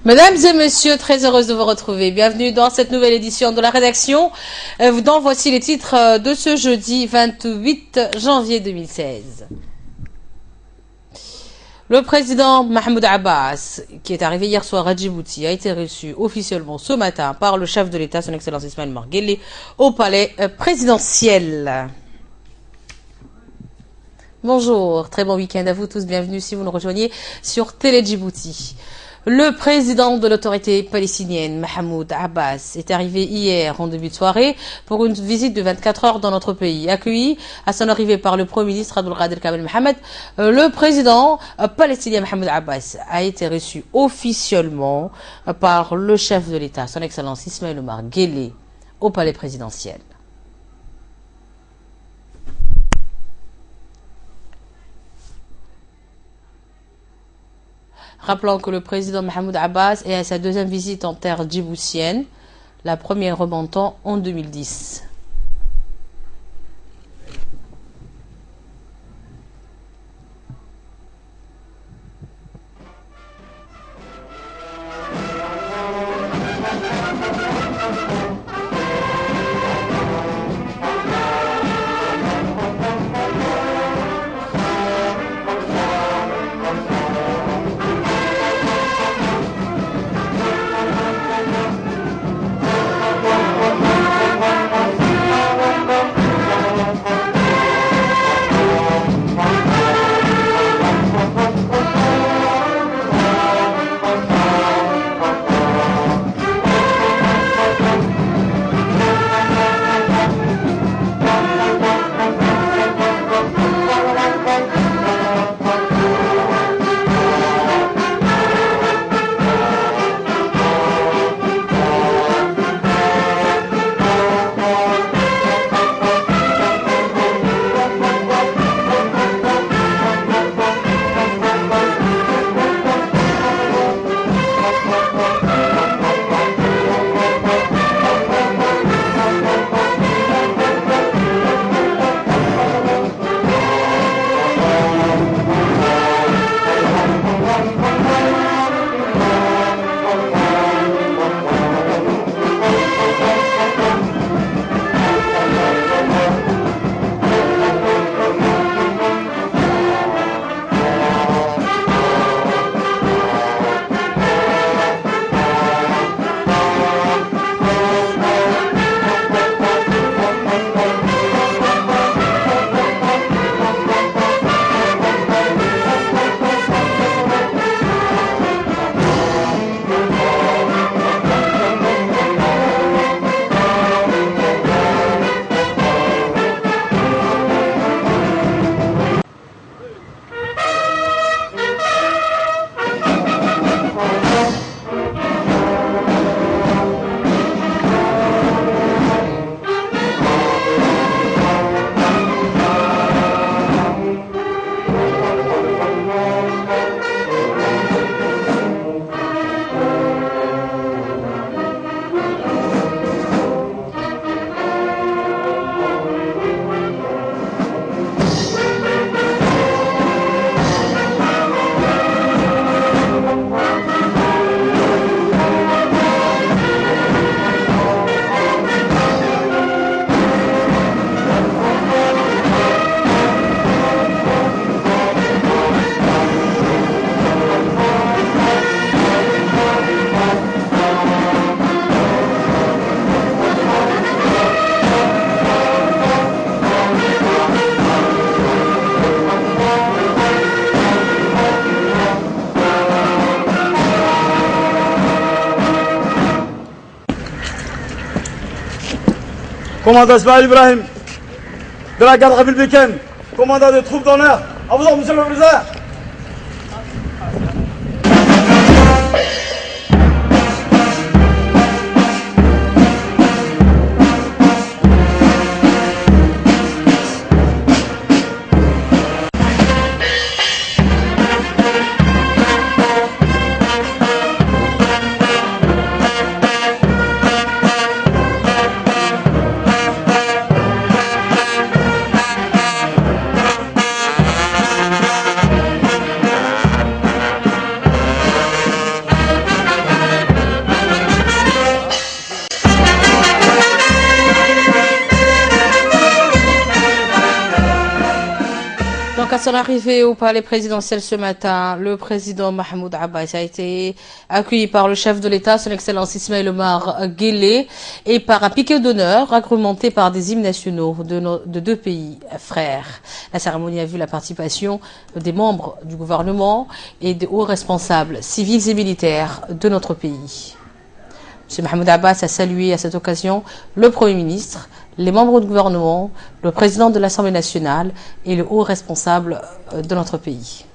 Mesdames et messieurs, très heureuse de vous retrouver. Bienvenue dans cette nouvelle édition de la rédaction. Dont voici les titres de ce jeudi 28 janvier 2016. Le président Mahmoud Abbas, qui est arrivé hier soir à Djibouti, a été reçu officiellement ce matin par le chef de l'État, son Excellence Ismaël Omar Guelleh, au palais présidentiel. Bonjour, très bon week-end à vous tous. Bienvenue si vous nous rejoignez sur Télé Djibouti. Le président de l'autorité palestinienne, Mahmoud Abbas, est arrivé hier en début de soirée pour une visite de 24 heures dans notre pays. Accueilli à son arrivée par le Premier ministre Abdelkader Kamel Mohamed, le président palestinien Mahmoud Abbas a été reçu officiellement par le chef de l'État, son Excellence Ismaël Omar Guelleh, au palais présidentiel. Rappelons que le président Mahmoud Abbas est à sa deuxième visite en terre djiboutienne, la première remontant en 2010. Commandant Ismaël Ibrahim, de la garde républicaine, commandant des troupes d'honneur. À vous, monsieur le président. son arrivée au palais présidentiel ce matin, le président Mahmoud Abbas a été accueilli par le chef de l'État, son Excellence Ismaël Omar Guelleh, et par un piquet d'honneur agrémenté par des hymnes nationaux de deux pays frères. La cérémonie a vu la participation des membres du gouvernement et des hauts responsables civils et militaires de notre pays. M. Mahmoud Abbas a salué à cette occasion le Premier ministre, les membres du gouvernement, le président de l'Assemblée nationale et le haut responsable de notre pays.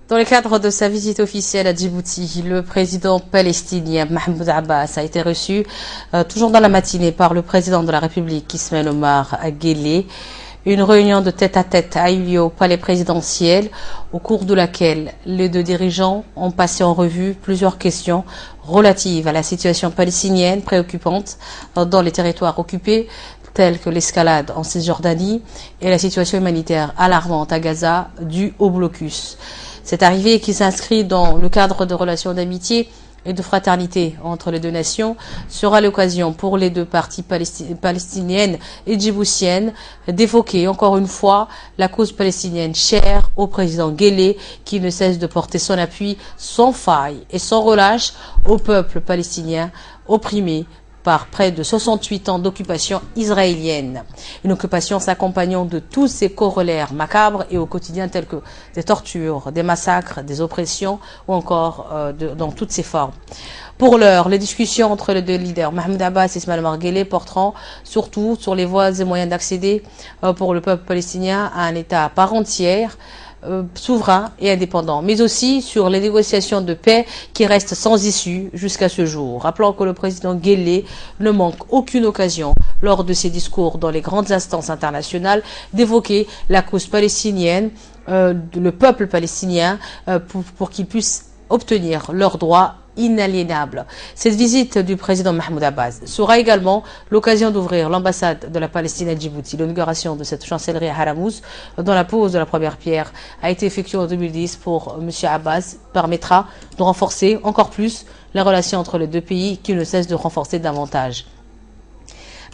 Dans le cadre de sa visite officielle à Djibouti, le président palestinien Mahmoud Abbas a été reçu toujours dans la matinée par le président de la République Ismaël Omar Guelleh. Une réunion de tête-à-tête a eu lieu au palais présidentiel, au cours de laquelle les deux dirigeants ont passé en revue plusieurs questions relatives à la situation palestinienne préoccupante dans les territoires occupés, tels que l'escalade en Cisjordanie et la situation humanitaire alarmante à Gaza due au blocus. Cette arrivée qui s'inscrit dans le cadre de relations d'amitié et de fraternité entre les deux nations sera l'occasion pour les deux parties palestiniennes et djiboutiennes d'évoquer encore une fois la cause palestinienne chère au président Guelleh qui ne cesse de porter son appui sans faille et sans relâche au peuple palestinien opprimé par près de 68 ans d'occupation israélienne. Une occupation s'accompagnant de tous ses corollaires macabres et au quotidien tels que des tortures, des massacres, des oppressions ou encore dans toutes ses formes. Pour l'heure, les discussions entre les deux leaders, Mahmoud Abbas et Ismaël Omar Guelleh, porteront surtout sur les voies et moyens d'accéder pour le peuple palestinien à un État à part entière, souverain et indépendant, mais aussi sur les négociations de paix qui restent sans issue jusqu'à ce jour. Rappelons que le président Guelleh ne manque aucune occasion, lors de ses discours dans les grandes instances internationales, d'évoquer la cause palestinienne, le peuple palestinien, pour qu'ils puissent obtenir leurs droits inaliénable. Cette visite du président Mahmoud Abbas sera également l'occasion d'ouvrir l'ambassade de la Palestine à Djibouti. L'inauguration de cette chancellerie à Haramous, dont la pose de la première pierre a été effectuée en 2010 pour M. Abbas, permettra de renforcer encore plus les relations entre les deux pays qui ne cessent de renforcer davantage.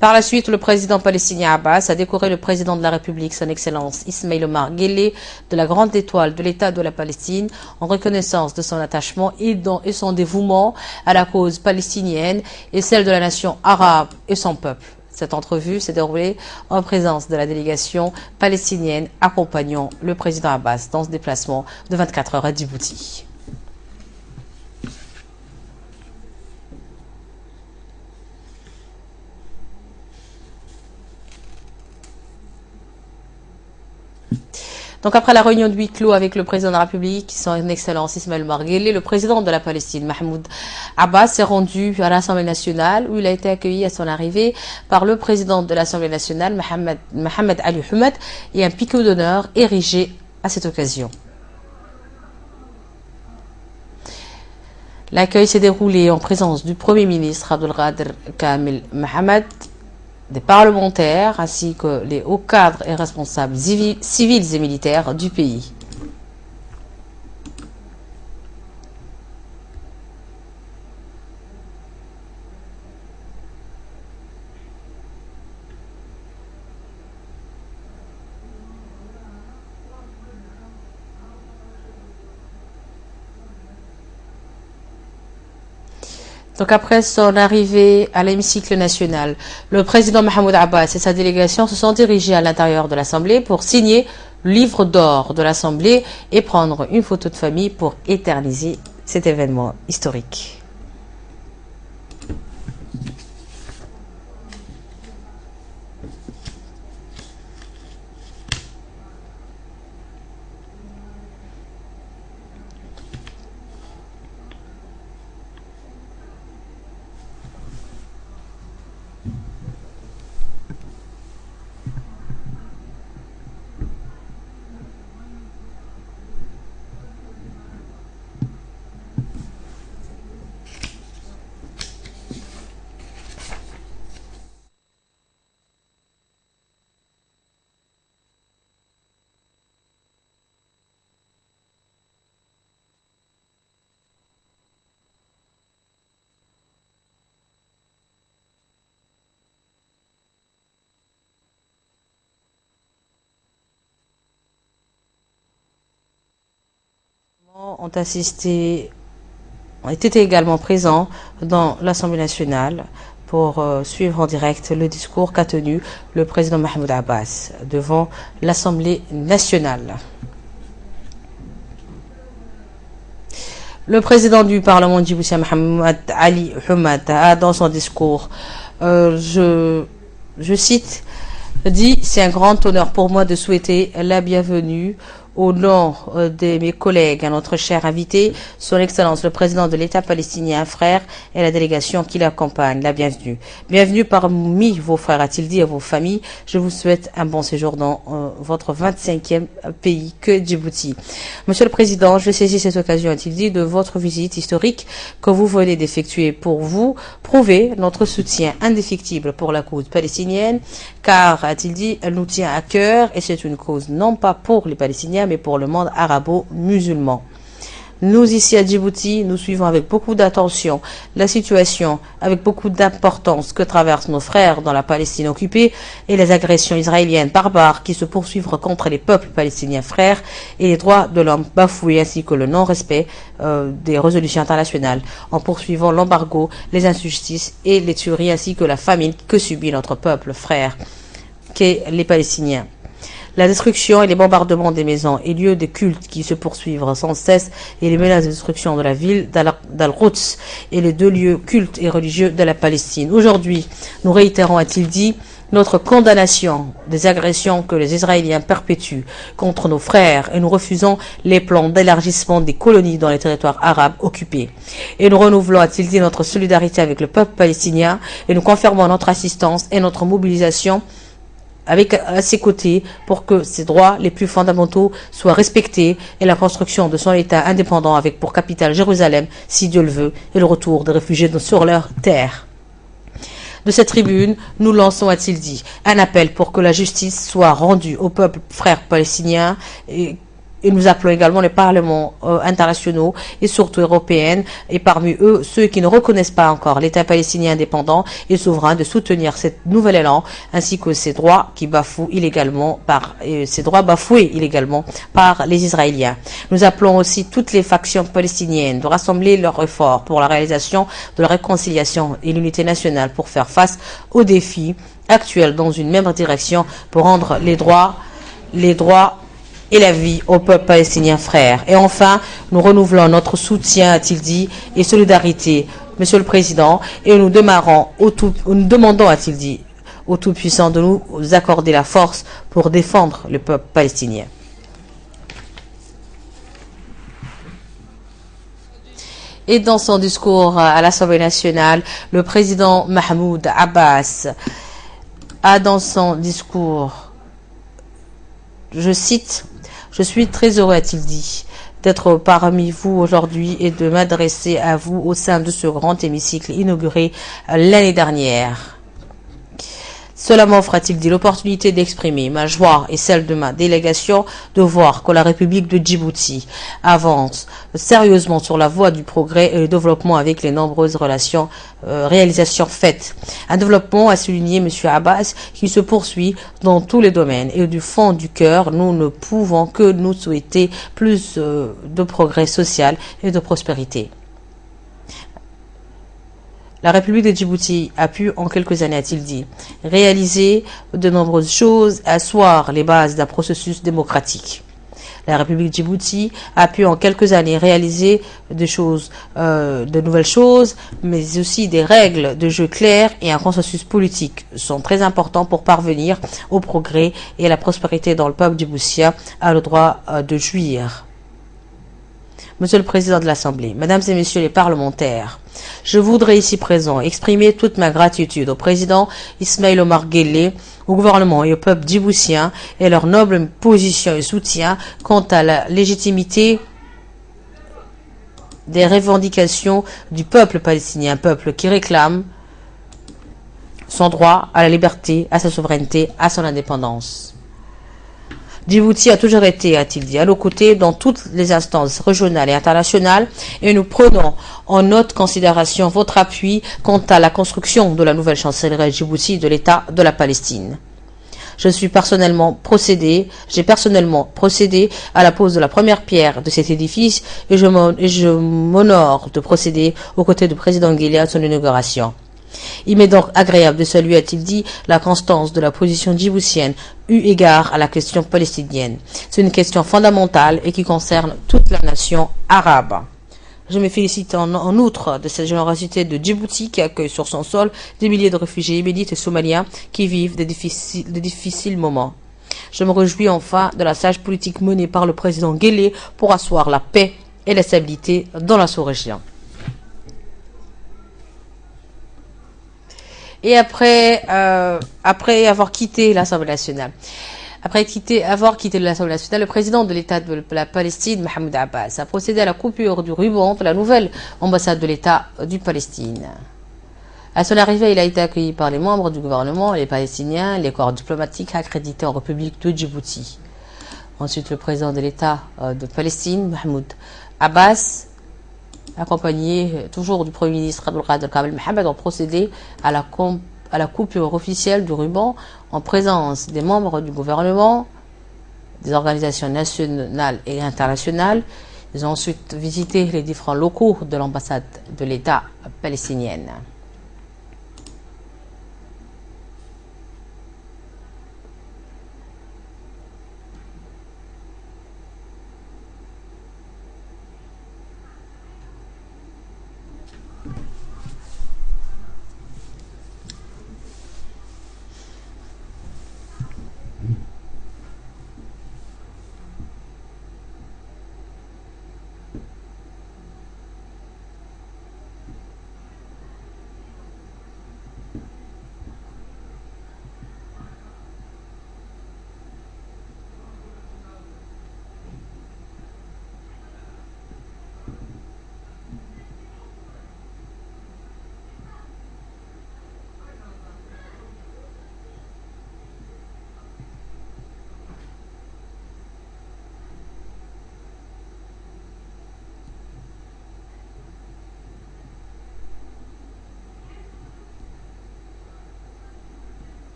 Par la suite, le président palestinien Abbas a décoré le président de la République, son Excellence Ismaïl Omar Guelleh, de la Grande Étoile de l'État de la Palestine, en reconnaissance de son attachement et son dévouement à la cause palestinienne et celle de la nation arabe et son peuple. Cette entrevue s'est déroulée en présence de la délégation palestinienne accompagnant le président Abbas dans ce déplacement de 24 heures à Djibouti. Donc après la réunion de huis clos avec le président de la République, son Excellence Ismaïl Omar Guelleh, le président de la Palestine, Mahmoud Abbas, s'est rendu à l'Assemblée nationale où il a été accueilli à son arrivée par le président de l'Assemblée nationale, Mohamed Ali Hamad, et un piquet d'honneur érigé à cette occasion. L'accueil s'est déroulé en présence du Premier ministre Abdelkader Kamel Mohamed, des parlementaires ainsi que les hauts cadres et responsables civils et militaires du pays. Donc après son arrivée à l'hémicycle national, le président Mahmoud Abbas et sa délégation se sont dirigés à l'intérieur de l'Assemblée pour signer le livre d'or de l'Assemblée et prendre une photo de famille pour éterniser cet événement historique. Ont été également présents dans l'Assemblée nationale pour suivre en direct le discours qu'a tenu le président Mahmoud Abbas devant l'Assemblée nationale. Le président du Parlement djiboutien Mohamed Ali Hamad a dans son discours, je cite, dit « C'est un grand honneur pour moi de souhaiter la bienvenue au nom de mes collègues à notre cher invité, son Excellence le président de l'État palestinien, frère, et la délégation qui l'accompagne, la bienvenue. Bienvenue parmi vos frères, a-t-il dit, à vos familles. Je vous souhaite un bon séjour dans votre 25e pays que Djibouti. Monsieur le Président, je saisis cette occasion, a-t-il dit, de votre visite historique que vous venez d'effectuer pour vous prouver notre soutien indéfectible pour la cause palestinienne, car, a-t-il dit, elle nous tient à cœur et c'est une cause non pas pour les Palestiniens, mais pour le monde arabo-musulman. Nous, ici à Djibouti, nous suivons avec beaucoup d'attention la situation, avec beaucoup d'importance que traversent nos frères dans la Palestine occupée et les agressions israéliennes barbares qui se poursuivent contre les peuples palestiniens frères et les droits de l'homme bafoués ainsi que le non-respect des résolutions internationales en poursuivant l'embargo, les injustices et les tueries ainsi que la famine que subit notre peuple frère qu'est les Palestiniens. La destruction et les bombardements des maisons et lieux de culte qui se poursuivent sans cesse et les menaces de destruction de la ville d'Al-Quds et les deux lieux cultes et religieux de la Palestine. Aujourd'hui, nous réitérons, a-t-il dit, notre condamnation des agressions que les Israéliens perpétuent contre nos frères et nous refusons les plans d'élargissement des colonies dans les territoires arabes occupés. Et nous renouvelons, a-t-il dit, notre solidarité avec le peuple palestinien et nous confirmons notre assistance et notre mobilisation à ses côtés pour que ses droits les plus fondamentaux soient respectés et la construction de son État indépendant avec pour capitale Jérusalem, si Dieu le veut, et le retour des réfugiés sur leur terre. De cette tribune, nous lançons, a-t-il dit, un appel pour que la justice soit rendue au peuple frère palestinien et nous appelons également les parlements internationaux et surtout européens et parmi eux ceux qui ne reconnaissent pas encore l'État palestinien indépendant et souverain de soutenir cet nouvel élan ainsi que ses droits qui bafouent illégalement ses droits bafoués illégalement par les Israéliens. Nous appelons aussi toutes les factions palestiniennes de rassembler leurs efforts pour la réalisation de la réconciliation et l'unité nationale pour faire face aux défis actuels dans une même direction pour rendre les droits et la vie au peuple palestinien frère. Et enfin, nous renouvelons notre soutien, a-t-il dit, et solidarité, Monsieur le Président, et nous demandons, a-t-il dit, au Tout-Puissant de nous accorder la force pour défendre le peuple palestinien. Et dans son discours à l'Assemblée nationale, le président Mahmoud Abbas a dans son discours, je cite, « Je suis très heureux, a-t-il dit, d'être parmi vous aujourd'hui et de m'adresser à vous au sein de ce grand hémicycle inauguré l'année dernière. Cela m'offre, a-t-il dit, l'opportunité d'exprimer ma joie et celle de ma délégation de voir que la République de Djibouti avance sérieusement sur la voie du progrès et du développement avec les nombreuses réalisations faites. Un développement, a souligné M. Abbas, qui se poursuit dans tous les domaines. Et du fond du cœur, nous ne pouvons que nous souhaiter plus de progrès social et de prospérité. La République de Djibouti a pu, en quelques années, a-t-il dit, réaliser de nombreuses choses, asseoir les bases d'un processus démocratique. La République de Djibouti a pu, en quelques années, réaliser de nouvelles choses, mais aussi des règles de jeu claires et un consensus politique sont très importants pour parvenir au progrès et à la prospérité dans le peuple djiboutien a le droit de jouir. Monsieur le Président de l'Assemblée, Mesdames et Messieurs les parlementaires, je voudrais ici présent exprimer toute ma gratitude au Président Ismaël Omar Guelleh, au gouvernement et au peuple djiboutien et leur noble position et soutien quant à la légitimité des revendications du peuple palestinien, peuple qui réclame son droit à la liberté, à sa souveraineté, à son indépendance. Djibouti a toujours été, a-t-il dit, à nos côtés dans toutes les instances régionales et internationales et nous prenons en note considération votre appui quant à la construction de la nouvelle chancellerie Djibouti de l'État de la Palestine. J'ai personnellement procédé à la pose de la première pierre de cet édifice et je m'honore de procéder aux côtés du président Guelleh à son inauguration. Il m'est donc agréable de saluer, a-t-il dit, la constance de la position djiboutienne eu égard à la question palestinienne. C'est une question fondamentale et qui concerne toute la nation arabe. Je me félicite en outre de cette générosité de Djibouti qui accueille sur son sol des milliers de réfugiés yéménites et somaliens qui vivent de difficiles moments. Je me réjouis enfin de la sage politique menée par le président Guelleh pour asseoir la paix et la stabilité dans la sous-région. Et après avoir quitté l'Assemblée nationale, le président de l'État de la Palestine, Mahmoud Abbas, a procédé à la coupure du ruban de la nouvelle ambassade de l'État du Palestine. À son arrivée, il a été accueilli par les membres du gouvernement, les Palestiniens, les corps diplomatiques accrédités en République de Djibouti. Ensuite, le président de l'État de Palestine, Mahmoud Abbas, accompagné toujours du Premier ministre Abdelkader Kamel Mohamed, ont procédé à la coupure officielle du ruban en présence des membres du gouvernement, des organisations nationales et internationales. Ils ont ensuite visité les différents locaux de l'ambassade de l'État palestinienne.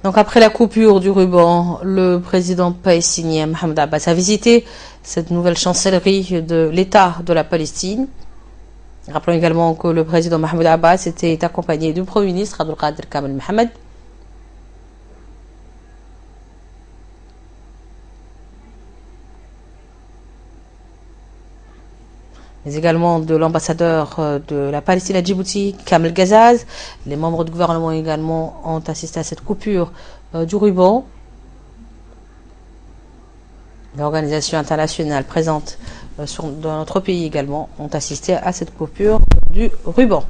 Donc après la coupure du ruban, le président palestinien Mahmoud Abbas a visité cette nouvelle chancellerie de l'État de la Palestine. Rappelons également que le président Mahmoud Abbas était accompagné du Premier ministre Abdelkader Kamel Mohamed. Mais également de l'ambassadeur de la Palestine à Djibouti, Kamel Ghazaz. Les membres du gouvernement également ont assisté à cette coupure du ruban. L'organisation internationale présente dans notre pays également ont assisté à cette coupure du ruban.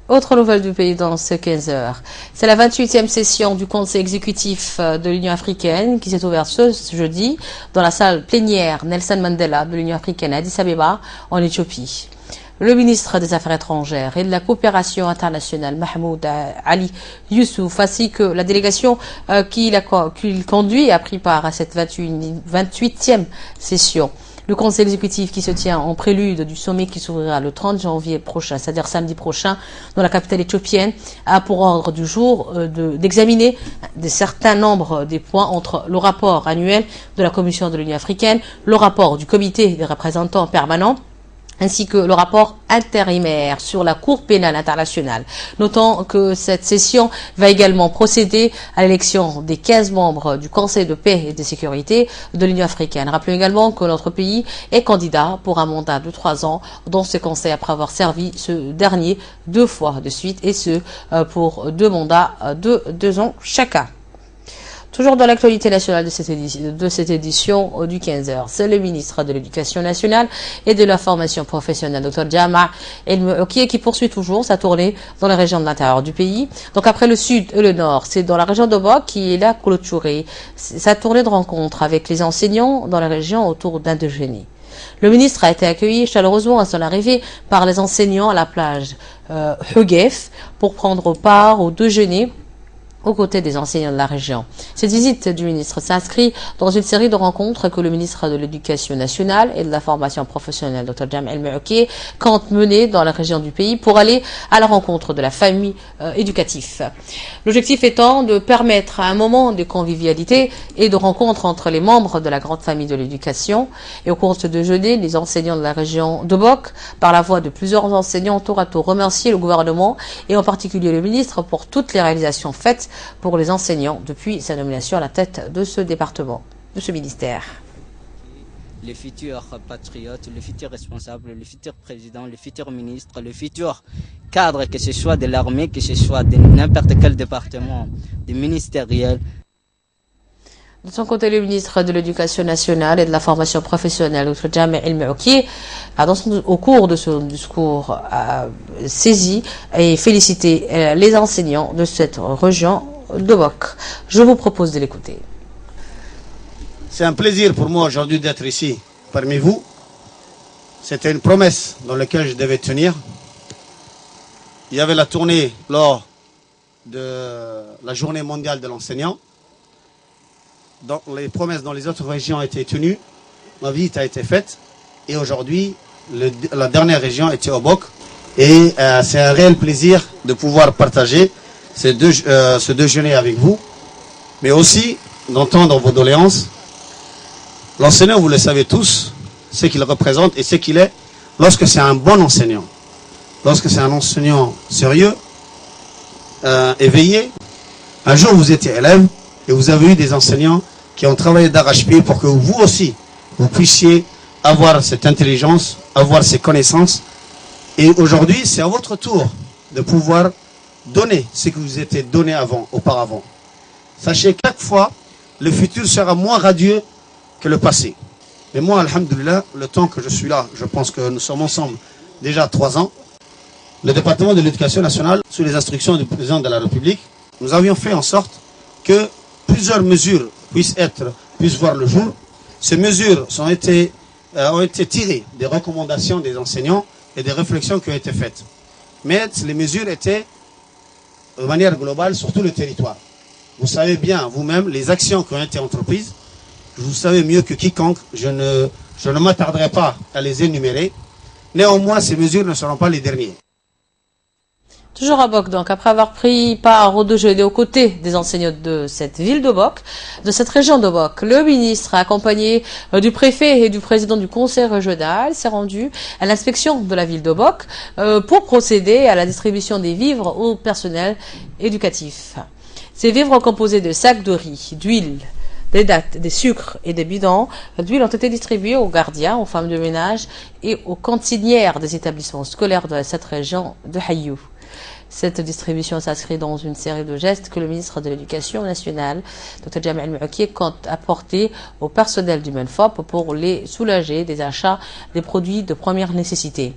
Autre nouvelle du pays dans ces 15 heures. C'est la 28e session du Conseil exécutif de l'Union africaine qui s'est ouverte ce jeudi dans la salle plénière Nelson Mandela de l'Union africaine à Addis Abeba en Éthiopie. Le ministre des Affaires étrangères et de la coopération internationale Mahmoud Ali Youssouf ainsi que la délégation qu'il conduit a pris part à cette 28e session. Le conseil exécutif qui se tient en prélude du sommet qui s'ouvrira le 30 janvier prochain, c'est-à-dire samedi prochain, dans la capitale éthiopienne, a pour ordre du jour d'examiner de certains nombres des points entre le rapport annuel de la Commission de l'Union africaine, le rapport du comité des représentants permanents, ainsi que le rapport intérimaire sur la Cour pénale internationale. Notons que cette session va également procéder à l'élection des 15 membres du Conseil de paix et de sécurité de l'Union africaine. Rappelons également que notre pays est candidat pour un mandat de 3 ans dans ce Conseil après avoir servi ce dernier 2 fois de suite et ce pour 2 mandats de 2 ans chacun. Toujours dans l'actualité nationale de cette édition du 15h, c'est le ministre de l'Éducation nationale et de la formation professionnelle, Dr Jama El-Meouki, qui poursuit toujours sa tournée dans les régions de l'intérieur du pays. Donc après le sud et le nord, c'est dans la région d'Obok qu'il a clôturé sa tournée de rencontre avec les enseignants dans les régions autour d'Indogénie. Le ministre a été accueilli chaleureusement à son arrivée par les enseignants à la plage Hugef pour prendre part au déjeuner aux côtés des enseignants de la région. Cette visite du ministre s'inscrit dans une série de rencontres que le ministre de l'Éducation nationale et de la formation professionnelle, Dr Jama El-Meouki, compte mener dans la région du pays pour aller à la rencontre de la famille éducative. L'objectif étant de permettre un moment de convivialité et de rencontre entre les membres de la grande famille de l'éducation. Et au cours de ce déjeuner, les enseignants de la région d'Obok, par la voix de plusieurs enseignants, tour à tour remercier le gouvernement et en particulier le ministre pour toutes les réalisations faites pour les enseignants depuis sa nomination à la tête de ce département, de ce ministère. Les futurs patriotes, les futurs responsables, les futurs présidents, les futurs ministres, les futurs cadres, que ce soit de l'armée, que ce soit de n'importe quel département, des ministériels. De son côté, le ministre de l'Éducation nationale et de la formation professionnelle, Dr Jama El-Meouki, au cours de son discours, a saisi et félicité les enseignants de cette région d'Obok. Je vous propose de l'écouter. C'est un plaisir pour moi aujourd'hui d'être ici parmi vous. C'était une promesse dans laquelle je devais tenir. Il y avait la tournée lors de la journée mondiale de l'enseignant. Donc, les promesses dans les autres régions ont été tenues, ma visite a été faite, et aujourd'hui, la dernière région était Obok. Et c'est un réel plaisir de pouvoir partager ce déjeuner avec vous, mais aussi d'entendre vos doléances. L'enseignant, vous le savez tous, ce qu'il représente et ce qu'il est lorsque c'est un bon enseignant. Lorsque c'est un enseignant sérieux, éveillé. Un jour, vous étiez élève, et vous avez eu des enseignants qui ont travaillé d'arrache-pied pour que vous aussi, vous puissiez avoir cette intelligence, avoir ces connaissances. Et aujourd'hui, c'est à votre tour de pouvoir donner ce que vous étiez donné auparavant. Sachez que chaque fois, le futur sera moins radieux que le passé. Mais moi, alhamdoulilah, le temps que je suis là, je pense que nous sommes ensemble déjà 3 ans. le département de l'éducation nationale, sous les instructions du président de la République, nous avions fait en sorte que plusieurs mesures puissent voir le jour. Ces mesures ont été tirées des recommandations des enseignants et des réflexions qui ont été faites. Mais les mesures étaient de manière globale sur tout le territoire. Vous savez bien vous-même les actions qui ont été entreprises. Vous savez mieux que quiconque, je ne m'attarderai pas à les énumérer. Néanmoins, ces mesures ne seront pas les dernières. Toujours à Bok, donc, après avoir pris part au déjeuner aux côtés des enseignants de cette ville de Bok, de cette région de Bok, le ministre, accompagné du préfet et du président du conseil régional, s'est rendu à l'inspection de la ville de Bok pour procéder à la distribution des vivres au personnel éducatif. Ces vivres composés de sacs de riz, d'huile, des dattes, des sucres et des bidons d'huile ont été distribués aux gardiens, aux femmes de ménage et aux cantinières des établissements scolaires de cette région de Hayou. Cette distribution s'inscrit dans une série de gestes que le ministre de l'Éducation nationale, Dr Jamel Mouaki, compte apporter au personnel du MENFOP pour les soulager des achats des produits de première nécessité.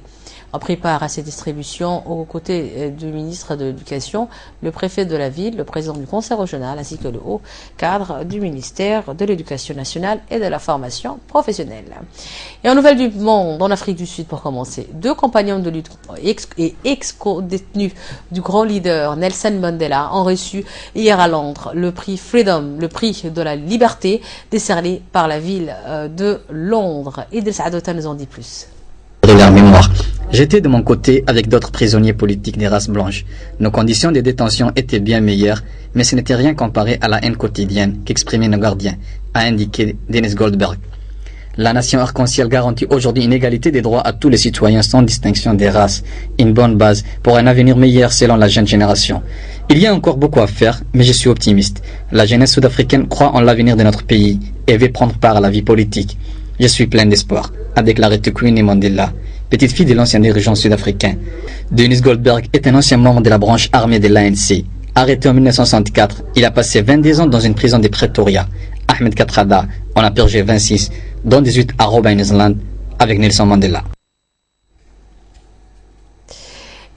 On prépare à ces distributions aux côtés du ministre de l'Éducation, le préfet de la ville, le président du conseil régional ainsi que le haut cadre du ministère de l'Éducation nationale et de la formation professionnelle. Et en nouvelle du monde, en Afrique du Sud pour commencer, 2 compagnons de lutte et ex-co-détenus du grand leader Nelson Mandela ont reçu hier à Londres le prix Freedom, le prix de la liberté décerné par la ville de Londres. Idriss Adota nous en dit plus. De leur mémoire. J'étais de mon côté avec d'autres prisonniers politiques des races blanches. Nos conditions de détention étaient bien meilleures, mais ce n'était rien comparé à la haine quotidienne qu'exprimaient nos gardiens, a indiqué Dennis Goldberg. La nation arc-en-ciel garantit aujourd'hui une égalité des droits à tous les citoyens sans distinction des races, une bonne base pour un avenir meilleur selon la jeune génération. Il y a encore beaucoup à faire, mais je suis optimiste. La jeunesse sud-africaine croit en l'avenir de notre pays et veut prendre part à la vie politique. Je suis plein d'espoir, a déclaré Tukwini Mandela, petite fille de l'ancien dirigeant sud-africain. Dennis Goldberg est un ancien membre de la branche armée de l'ANC. Arrêté en 1964, il a passé 22 ans dans une prison de Pretoria. Ahmed Katrada en a purgé 26, dont 18 à Robben Island, avec Nelson Mandela.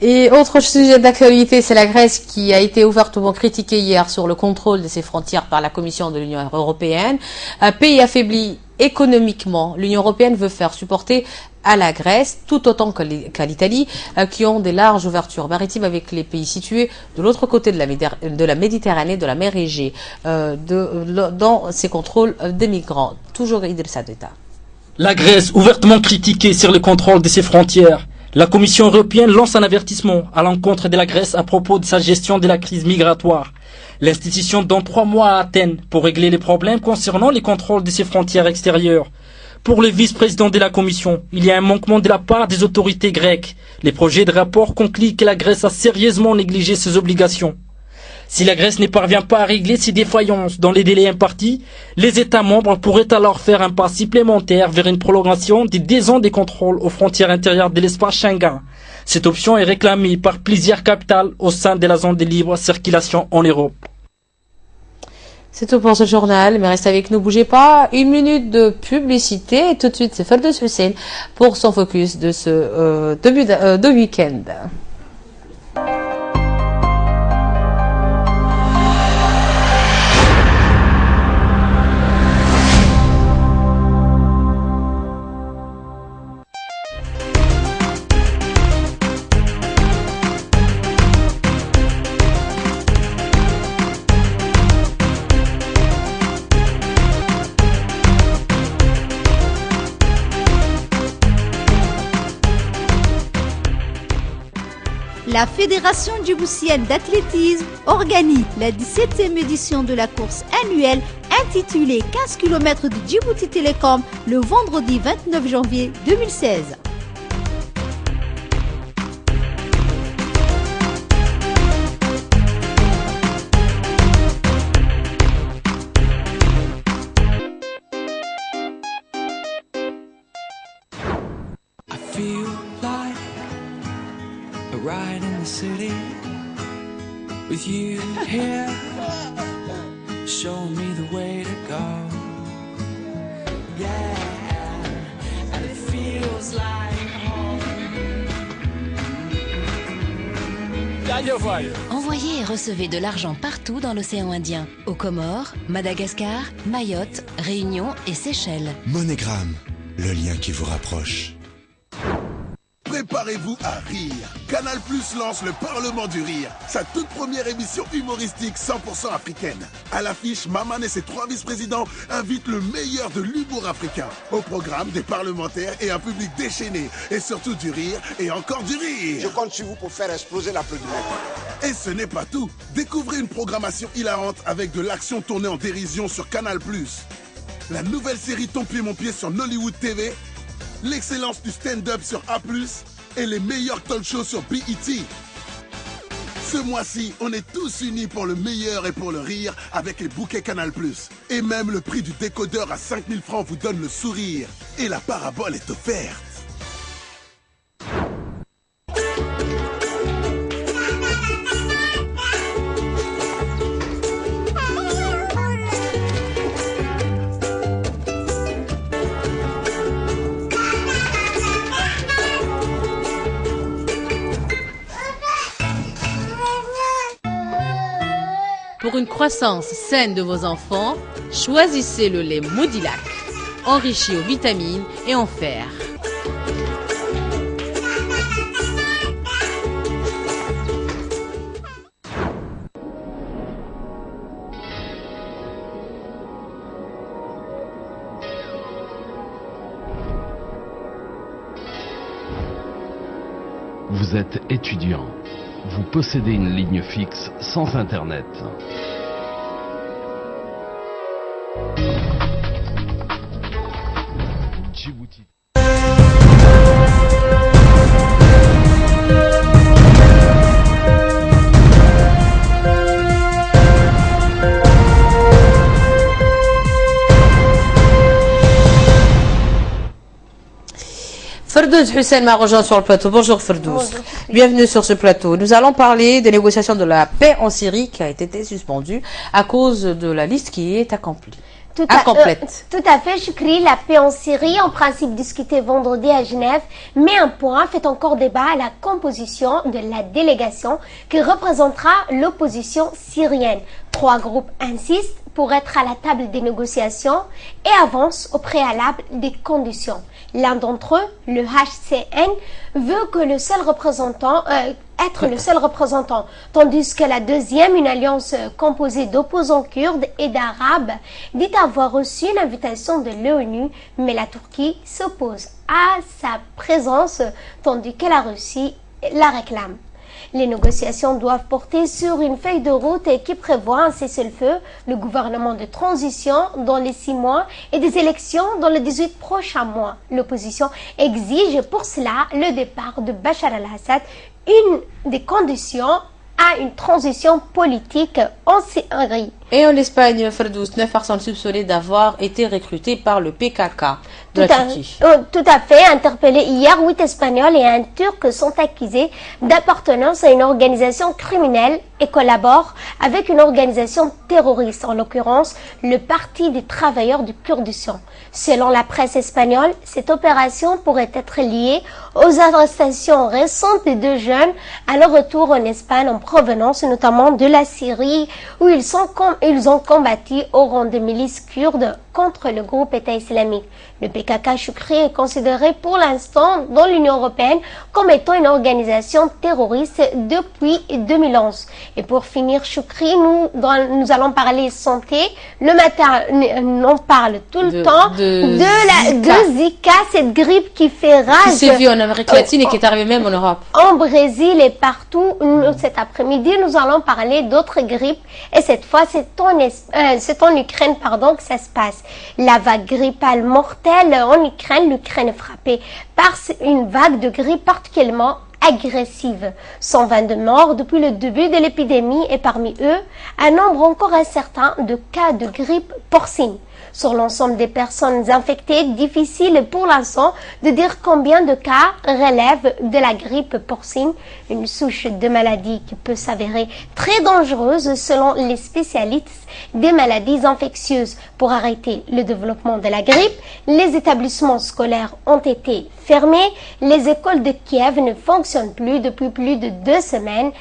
Et autre sujet d'actualité, c'est la Grèce qui a été ouvertement critiquée hier sur le contrôle de ses frontières par la Commission de l'Union européenne. Un pays affaibli économiquement, l'Union européenne veut faire supporter à la Grèce, tout autant qu'à l'Italie, qui ont des larges ouvertures maritimes avec les pays situés de l'autre côté de la Méditerranée, de la mer Égée, dans ces contrôles des migrants. Toujours Idrissa Deta. La Grèce, ouvertement critiquée sur le contrôle de ses frontières. La Commission européenne lance un avertissement à l'encontre de la Grèce à propos de sa gestion de la crise migratoire. L'institution donne 3 mois à Athènes pour régler les problèmes concernant les contrôles de ses frontières extérieures. Pour le vice-président de la Commission, il y a un manquement de la part des autorités grecques. Les projets de rapport concluent que la Grèce a sérieusement négligé ses obligations. Si la Grèce ne parvient pas à régler ses défaillances dans les délais impartis, les États membres pourraient alors faire un pas supplémentaire vers une prolongation des 10 ans des contrôles aux frontières intérieures de l'espace Schengen. Cette option est réclamée par plusieurs capitales au sein de la zone de libre circulation en Europe. C'est tout pour ce journal, mais restez avec nous, bougez pas. 1 minute de publicité et tout de suite c'est Ferdous Hussein pour son focus de ce début de week-end. La Fédération djiboutienne d'athlétisme organise la 17e édition de la course annuelle intitulée 15 km de Djibouti Télécom le vendredi 29 janvier 2016. Ride in the city with you here, showing me the way to go. Yeah, and it feels like home. Envoyez et recevez de l'argent partout dans l'océan Indien. Aux Comores, Madagascar, Mayotte, Réunion et Seychelles. MoneyGram, le lien qui vous rapproche. Préparez-vous à rire. Canal+ lance le Parlement du Rire, sa toute première émission humoristique 100% africaine. À l'affiche, Maman et ses 3 vice-présidents invitent le meilleur de l'humour africain. Au programme, des parlementaires et un public déchaîné. Et surtout du rire et encore du rire. Je compte sur vous pour faire exploser l'applaudissement. Et ce n'est pas tout. Découvrez une programmation hilarante avec de l'action tournée en dérision sur Canal+. La nouvelle série Ton pied mon pied sur Nollywood TV. L'excellence du stand-up sur A+, et les meilleurs talk shows sur BET. Ce mois-ci, on est tous unis pour le meilleur et pour le rire avec les bouquets Canal+. Et même le prix du décodeur à 5 000 francs vous donne le sourire. Et la parabole est offerte. Pour une croissance saine de vos enfants, choisissez le lait Modilac, enrichi aux vitamines et en fer. Vous êtes étudiant. Vous possédez une ligne fixe sans Internet. Djibouti. Ferdouz Hussein m'a rejoint sur le plateau. Bonjour Ferdouz. Bonjour. Bienvenue sur ce plateau. Nous allons parler des négociations de la paix en Syrie qui a été suspendue à cause de la liste qui est incomplète. Tout à fait, Choukri. La paix en Syrie, en principe discutée vendredi à Genève, mais un point fait encore débat à la composition de la délégation qui représentera l'opposition syrienne. 3 groupes insistent pour être à la table des négociations et avancent au préalable des conditions. L'un d'entre eux, le HCN, veut que le seul représentant, être le seul représentant, tandis que la deuxième, une alliance composée d'opposants kurdes et d'arabes, dit avoir reçu une invitation de l'ONU, mais la Turquie s'oppose à sa présence, tandis que la Russie la réclame. Les négociations doivent porter sur une feuille de route qui prévoit un cessez-le-feu, le gouvernement de transition dans les 6 mois et des élections dans les 18 prochains mois. L'opposition exige pour cela le départ de Bachar al-Assad, une des conditions à une transition politique en Syrie. Et en Espagne, Ferdouz, 9 personnes soupçonnées d'avoir été recrutées par le PKK de la Turquie. Tout à fait. Interpellés hier, 8 Espagnols et un Turc sont accusés d'appartenance à une organisation criminelle et collaborent avec une organisation terroriste, en l'occurrence le Parti des travailleurs du Kurdistan. Selon la presse espagnole, cette opération pourrait être liée aux arrestations récentes des 2 jeunes à leur retour en Espagne en provenance notamment de la Syrie, où ils ont combattu au rang de milices kurdes contre le groupe État islamique. Le PKK Choukri est considéré pour l'instant dans l'Union européenne comme étant une organisation terroriste depuis 2011. Et pour finir, Choukri, nous allons parler santé. Le matin, on parle tout le temps de Zika, cette grippe qui fait rage. Qui s'est vue en Amérique latine et qui est arrivée même en Europe. En Brésil et partout. Cet après-midi, nous allons parler d'autres grippes. Et cette fois, c'est en Ukraine que ça se passe. La vague grippale mortelle en Ukraine, l'Ukraine est frappée par une vague de grippe particulièrement agressive. 122 morts depuis le début de l'épidémie et parmi eux, un nombre encore incertain de cas de grippe porcine. Sur l'ensemble des personnes infectées, difficile pour l'instant de dire combien de cas relèvent de la grippe porcine, une souche de maladie qui peut s'avérer très dangereuse selon les spécialistes des maladies infectieuses. Pour arrêter le développement de la grippe, les établissements scolaires ont été fermés, les écoles de Kiev ne fonctionnent plus depuis plus de 2 semaines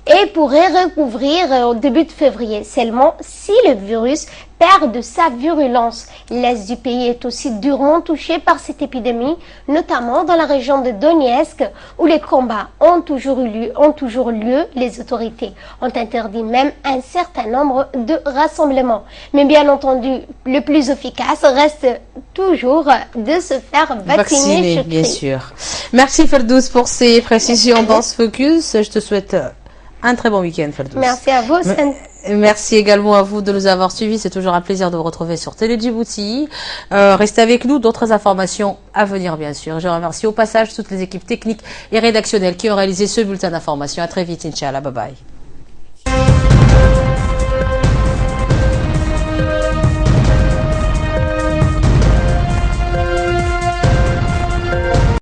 et pourrait recouvrir au début de février, seulement si le virus perd de sa virulence. L'est du pays est aussi durement touché par cette épidémie, notamment dans la région de Donetsk, où les combats ont toujours lieu. Les autorités ont interdit même un certain nombre de rassemblements. Mais bien entendu, le plus efficace reste toujours de se faire vacciner. Bien sûr. Merci Ferdouz pour ces précisions dans ce focus. Je te souhaite un très bon week-end, Ferdouz. Merci à vous. Merci également à vous de nous avoir suivis. C'est toujours un plaisir de vous retrouver sur Télé Djibouti. Restez avec nous. D'autres informations à venir, bien sûr. Je remercie au passage toutes les équipes techniques et rédactionnelles qui ont réalisé ce bulletin d'information. À très vite, Inch'Allah. Bye bye.